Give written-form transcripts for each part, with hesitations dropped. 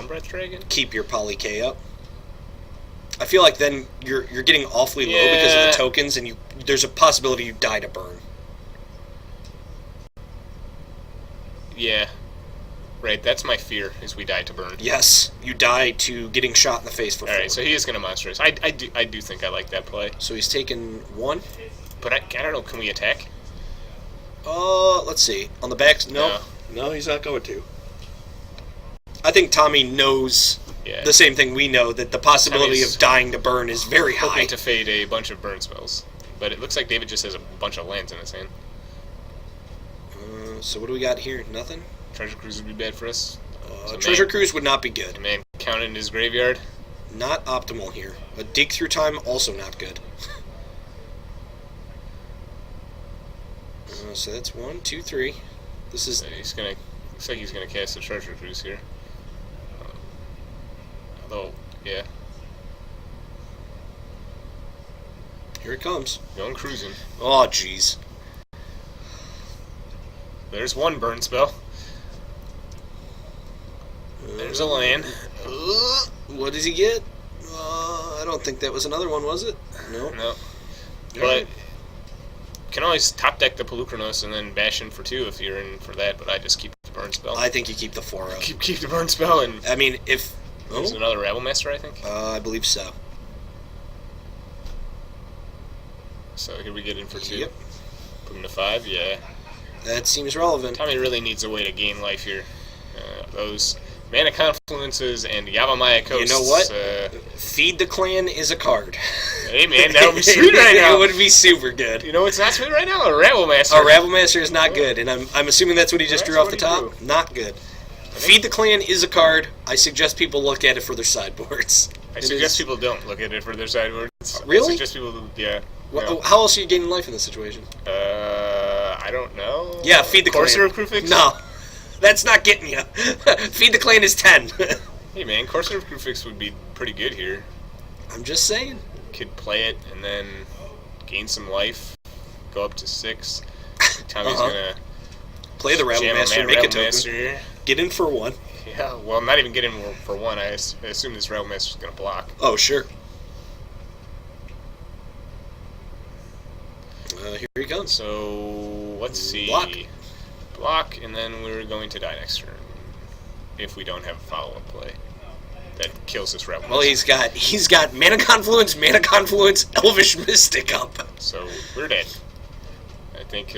Storm Breath Dragon? Keep your Poly K up. I feel like then you're getting awfully low because of the tokens, and there's a possibility you die to burn. Yeah. Right, that's my fear, is we die to burn. Yes, you die to getting shot in the face for 4. Alright, so he is going to Monster Race. I do think I like that play. So he's taken 1. But I don't know, can we attack? Let's see. On the back, no, he's not going to. I think Tommy knows the same thing we know, that the possibility of dying to burn is very high. Hoping to fade a bunch of burn spells. But it looks like David just has a bunch of lands in his hand. So what do we got here? Nothing? Treasure Cruise would be bad for us. Treasure Cruise would not be good. The man counted in his graveyard. Not optimal here. A dig through time, also not good. So that's 1, 2, 3. This is. Looks like he's gonna cast a Treasure Cruise here. Although, yeah. Here it comes. Going cruising. Oh, jeez. There's 1 burn spell. There's a land. What does he get? I don't think that was another one, was it? No. But can always top deck the Pelucranos and then bash in for 2 if you're in for that. But I just keep the burn spell. I think you keep the 4 up. Keep the burn spell, and I mean, if there's another Rabble Master, I think. I believe so. So here we get in for 2. Yep. Put him to 5. Yeah. That seems relevant. Tommy really needs a way to gain life here. Those Mana Confluences and Yavimaya Coasts. You know what? Feed the Clan is a card. Hey man, that would be sweet right now. It would be super good. You know what's not sweet right now? A Rabble Master. A Rabble Master is not good, and I'm assuming that's what he just drew off the top. Not good. Feed the Clan is a card. I suggest people look at it for their sideboards. I suggest people don't look at it for their sideboards. Really? I suggest people, How else are you gaining life in this situation? I don't know. Yeah, Feed the Clan. Courser of Crufix? No. That's not getting you. Feed the Clan is 10. Hey man, Courser of Crufix would be pretty good here. I'm just saying. Could play it and then gain some life, go up to 6. Tommy's gonna play the Rabble Master, make a token, Master. Get in for 1. Yeah, well, not even get in for 1. I assume this Rabble Master's gonna block. Oh, sure. Here he comes. So, let's see. Block, and then we're going to die next turn. If we don't have a follow-up play that kills this Rebel. Well, he's got Mana Confluence, Elvish Mystic up. So, we're dead. I think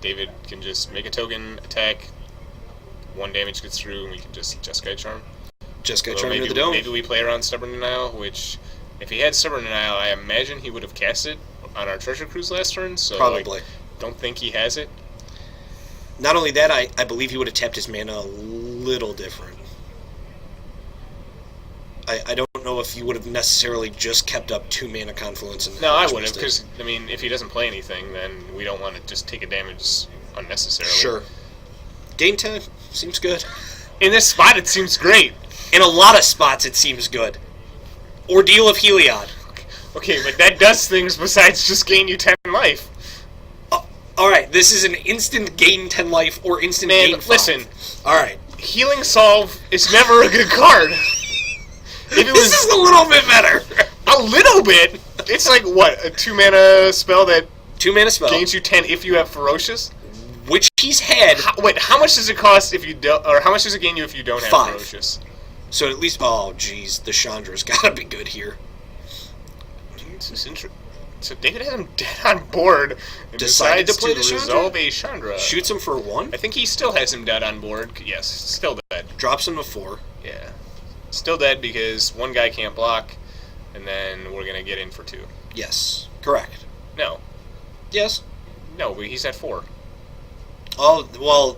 David can just make a token, attack, 1 damage gets through, and we can just Jeskai Charm. Jeskai Charm into the dome. Maybe we play around Stubborn Denial, which, if he had Stubborn Denial, I imagine he would have cast it on our Treasure Cruise last turn, so probably. Don't think he has it. Not only that, I believe he would have tapped his mana a little different. I don't know if he would have necessarily just kept up 2 Mana Confluence. No, I wouldn't, because, I mean, if he doesn't play anything, then we don't want to just take a damage unnecessarily. Sure. Game 10 seems good. In this spot, it seems great. In a lot of spots, it seems good. Ordeal of Heliod. Okay, but that does things besides just gain you 10 life. Alright, this is an instant gain 10 life or instant gain 5. Listen. Alright. Healing Solve is never a good card. This is a little bit better. A little bit? It's like, what, a 2 mana spell that 2 mana spell gains you 10 if you have Ferocious? Which he's had. Wait, how much does it cost if you don't, or how much does it gain you if you don't have 5. Ferocious? So at least, oh jeez, the Chandra's gotta be good here. This is interesting. So David has him dead on board and Decided decides to play to the resolve a Chandra. Shoots him for 1? I think he still has him dead on board. Yes, still dead. Drops him to 4. Yeah. Still dead because 1 guy can't block, and then we're going to get in for 2. Yes. Correct. No. Yes. No, but he's at 4. Oh, well,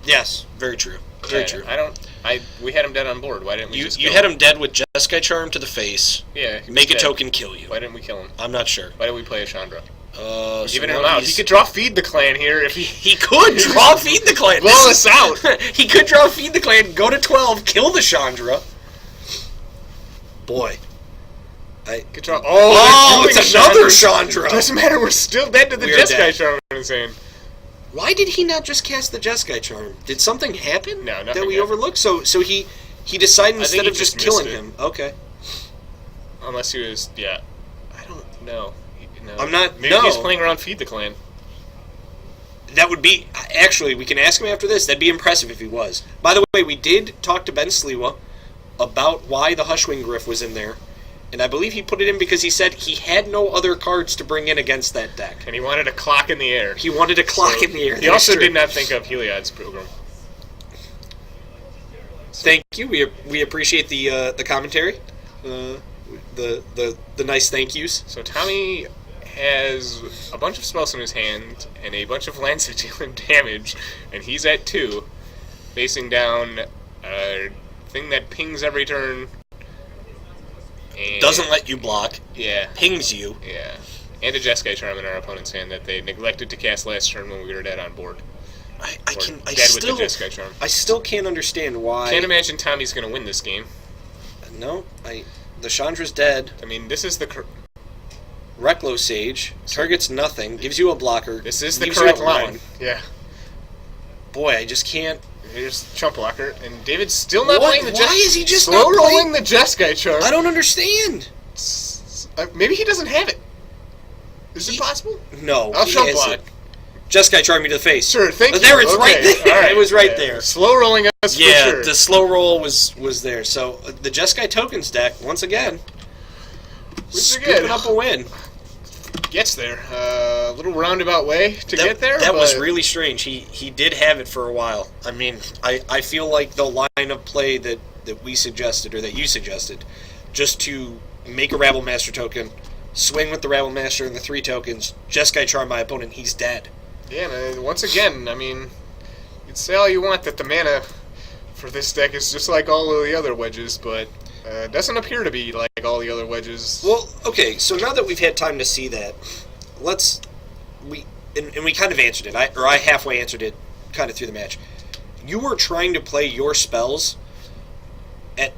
yes. Very true. Very true. We had him dead on board. Why didn't we just kill him? You had him dead with Jeskai Charm to the face. Yeah. Make a token, kill you. Why didn't we kill him? I'm not sure. Why did we play a Chandra? Giving him out. He could draw Feed the Clan here if he could draw Feed the Clan. Blow us out. He could draw Feed the Clan, go to 12, kill the Chandra. Boy. Could draw. It's another Chandra. Doesn't matter. We're still dead to the Jeskai Charm. I'm saying. Why did he not just cast the Jeskai Charm? Did something happen? No, nothing that we happened. overlooked? So he He decided I think instead he of just just killing missed it. him. Okay. Unless he was, I don't know. No. I'm not. Maybe no. he's playing around Feed the Clan. That would be actually. We can ask him after this. That'd be impressive if he was. By the way, we did talk to Ben Sliwa about why the Hushwing Griff was in there, and I believe he put it in because he said he had no other cards to bring in against that deck. And he wanted a clock in the air. He wanted a clock in the air. He also did not think of Heliod's program. Thank you. We appreciate the commentary, the nice thank yous. So Tommy has a bunch of spells in his hand and a bunch of lands that deal him damage, and he's at 2, facing down a thing that pings every turn. And doesn't let you block. Yeah. Pings you. Yeah. And a Jeskai Charm in our opponent's hand that they neglected to cast last turn when we were dead on board. I still can't understand why. Can't imagine Tommy's going to win this game. No, the Chandra's dead. I mean, this is the Reklo Sage targets nothing, gives you a blocker. This is the correct line. Yeah. Boy, I just can't. Here's Chump Blocker, and David's still not playing the Jeskai. Why is he just slow not rolling the Jeskai Charm? I don't understand. Maybe he doesn't have it. Is it possible? No. I'll Chump Block. Jeskai Charm me to the face. Sure, thank you. There, it's right there. All right. It was right there. Slow rolling us for sure. The slow roll was there. So the Jeskai Tokens deck, once again, scooping up a win. Gets there. A little roundabout way to get there. That was really strange. He did have it for a while. I mean, I feel like the line of play that we suggested, or that you suggested, just to make a Rabble Master token, swing with the Rabble Master and the 3 tokens, Jeskai Charm my opponent, he's dead. Yeah, and once again, I mean, you can say all you want that the mana for this deck is just like all of the other wedges, but it doesn't appear to be like all the other wedges. Well, okay, so now that we've had time to see that, we kind of answered it, I halfway answered it kind of through the match. You were trying to play your spells at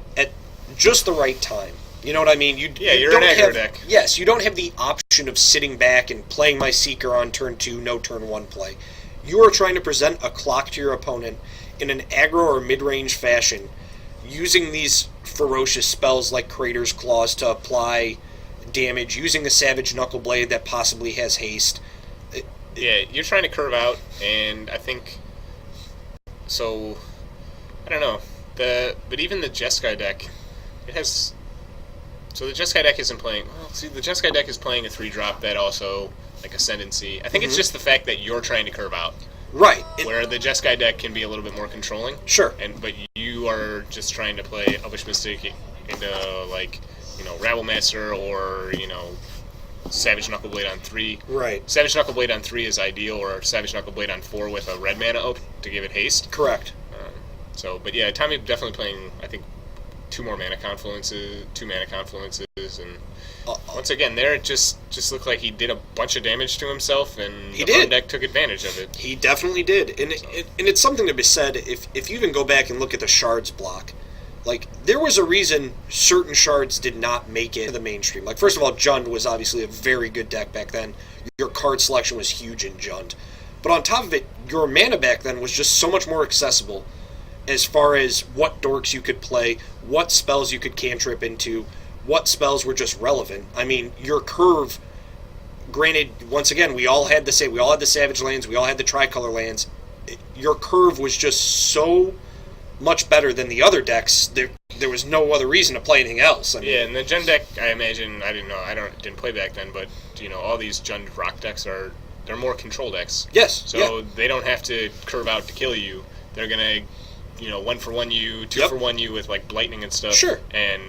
just the right time. You know what I mean? You're an aggro deck. Yes, you don't have the option of sitting back and playing my Seeker on turn 2, no turn 1 play. You are trying to present a clock to your opponent in an aggro or mid-range fashion, using these ferocious spells like Crater's Claws to apply damage, using a Savage Knuckleblade that possibly has haste. You're trying to curve out, and I think... So, I don't know. But even the Jeskai deck, it has... So the Jeskai deck isn't playing... Well, see, the Jeskai deck is playing a 3-drop that also, like, Ascendancy. I think it's just the fact that you're trying to curve out. Right. Where the Jeskai deck can be a little bit more controlling. Sure. But you are just trying to play Elvish Mystic into, like, Rabble Master or, Savage Knuckleblade on 3. Right. Savage Knuckleblade on 3 is ideal, or Savage Knuckleblade on 4 with a red mana up to give it haste. Correct. But yeah, Tommy definitely playing, I think, 2 mana confluences, and once again, there it just looked like he did a bunch of damage to himself, and the burn deck took advantage of it. He definitely did, and it's something to be said. If you even go back and look at the shards block, like, there was a reason certain shards did not make it to the mainstream. Like, first of all, Jund was obviously a very good deck back then. Your card selection was huge in Jund, but on top of it, your mana back then was just so much more accessible. As far as what dorks you could play, what spells you could cantrip into, what spells were just relevant. I mean, your curve, granted, once again, we all had the Savage lands, we all had the Tricolor lands. Your curve was just so much better than the other decks. There was no other reason to play anything else. I mean, and the Jund deck, I imagine, I didn't know, didn't play back then, but all these Jund rock decks they're more control decks. Yes. So they don't have to curve out to kill you. They're gonna 1-for-1 you, 2-for-1 you with, like, Blightning and stuff. Sure. And,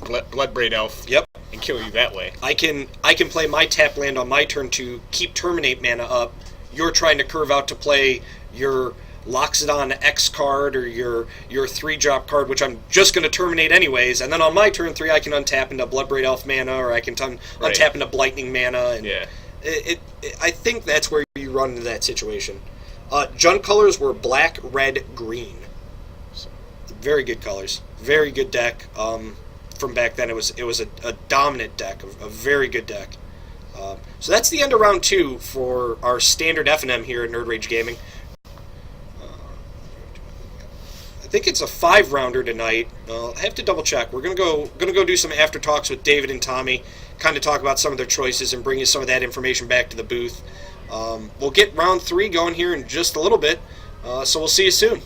Bloodbraid Elf. Yep. And kill you that way. I can play my tap land on my turn to keep Terminate mana up. You're trying to curve out to play your Loxodon X card or your 3-drop card, which I'm just going to terminate anyways. And then on my turn 3, I can untap into Bloodbraid Elf mana, or I can untap into Blightning mana. And I think that's where you run into that situation. Jund colors were black, red, green. Very good colors. Very good deck. From back then, it was a dominant deck, a very good deck. So that's the end of round 2 for our standard FNM here at Nerd Rage Gaming. think it's a 5-rounder tonight. I have to double check. We're gonna go do some after talks with David and Tommy, kind of talk about some of their choices and bring you some of that information back to the booth. We'll get round 3 going here in just a little bit, so we'll see you soon.